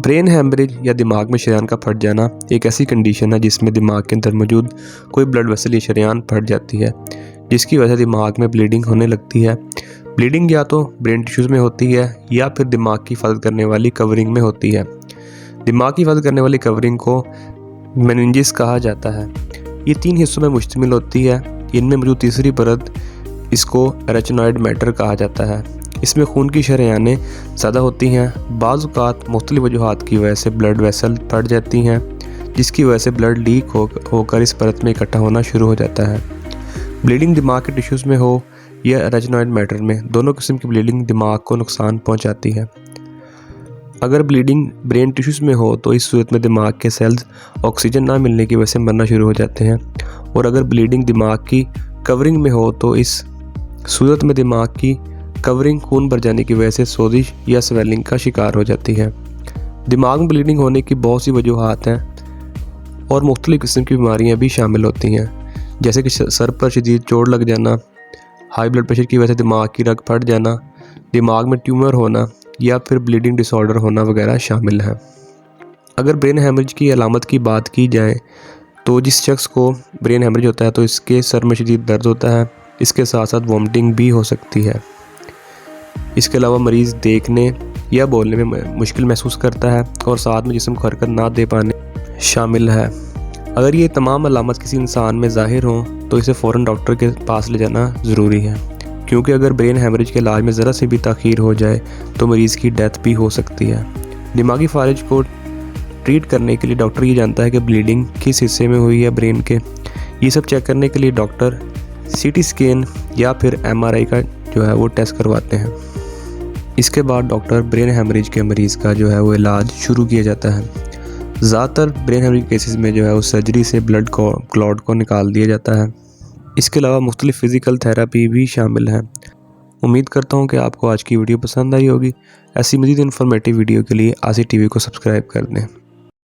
Brain haemorrhage या दिमाग में शरेयान का फट जाना एक ऐसी कंडीशन है जिसमें दिमाग के अंदर मौजूद कोई ब्लड वेसल या शरेयान फट जाती है, जिसकी वजह से दिमाग में ब्लीडिंग होने लगती है। ब्लीडिंग या तो ब्रेन टिश्यूज़ में होती है या फिर दिमाग की हिफाजत करने वाली कवरिंग में होती है। दिमाग की हिफाजत करने वाली कवरिंग को मेनिंजिस कहा जाता है। ये 3 हिस्सों में मुश्तमिल होती है। इनमें मौजूद तीसरी परत, इसको रेटिनॉइड मैटर कहा जाता है। इसमें खून की शरेयानें ज़्यादा होती हैं। बाज़ औक़ात मुख्तलिफ़ वजूहात की वजह से ब्लड वेसल फट जाती हैं, जिसकी वजह से ब्लड लीक होकर इस परत में इकट्ठा होना शुरू हो जाता है। ब्लीडिंग दिमाग के टिश्यूज़ में हो या रेटिनॉइड मैटर में, दोनों किस्म की ब्लीडिंग दिमाग को नुकसान पहुंचाती है। अगर ब्लीडिंग ब्रेन टिश्यूज़ में हो तो इस सूरत में दिमाग के सेल्स ऑक्सीजन ना मिलने की वजह से मरना शुरू हो जाते हैं, और अगर ब्लीडिंग दिमाग की कवरिंग में हो तो इस सूरत में दिमाग की कवरिंग खून भर जाने की वजह से सोजिश या स्वेलिंग का शिकार हो जाती है। दिमाग में ब्लीडिंग होने की बहुत सी वजूहात हैं और मुख्तलिफ़ किस्म की बीमारियां भी शामिल होती हैं, जैसे कि सर पर शदीद चोट लग जाना, हाई ब्लड प्रेशर की वजह से दिमाग की रग फट जाना, दिमाग में ट्यूमर होना या फिर ब्लीडिंग डिसऑर्डर होना वगैरह शामिल है। अगर ब्रेन हैमरेज की अलामत की बात की जाए तो जिस शख्स को ब्रेन हैमरेज होता है तो इसके सर में शदीद दर्द होता है, इसके साथ साथ वॉमिटिंग भी हो सकती है। इसके अलावा मरीज़ देखने या बोलने में मुश्किल महसूस करता है और साथ में जिस्म को हरकत ना दे पाने शामिल है। अगर ये तमाम अलामत किसी इंसान में ज़ाहिर हों तो इसे फ़ौरन डॉक्टर के पास ले जाना ज़रूरी है, क्योंकि अगर ब्रेन हैमरेज के इलाज में ज़रा से भी ताख़ीर हो जाए तो मरीज़ की डेथ भी हो सकती है। दिमागी फालिज को ट्रीट करने के लिए डॉक्टर ये जानता है कि ब्लीडिंग किस हिस्से में हुई है ब्रेन के। ये सब चेक करने के लिए डॉक्टर CT स्कैन या फिर MRI का जो है वो टेस्ट करवाते हैं। इसके बाद डॉक्टर ब्रेन हैमरेज के मरीज़ का जो है वो इलाज शुरू किया जाता है। ज़्यादातर ब्रेन हैमरेज केसेस में जो है वो सर्जरी से ब्लड क्लॉट को निकाल दिया जाता है। इसके अलावा मुख्तलिफ़ फ़िज़िकल थेरेपी भी शामिल है। उम्मीद करता हूँ कि आपको आज की वीडियो पसंद आई होगी। ऐसी मज़ीद इन्फॉर्मेटिव वीडियो के लिए आसिफ TV को सब्सक्राइब कर दें।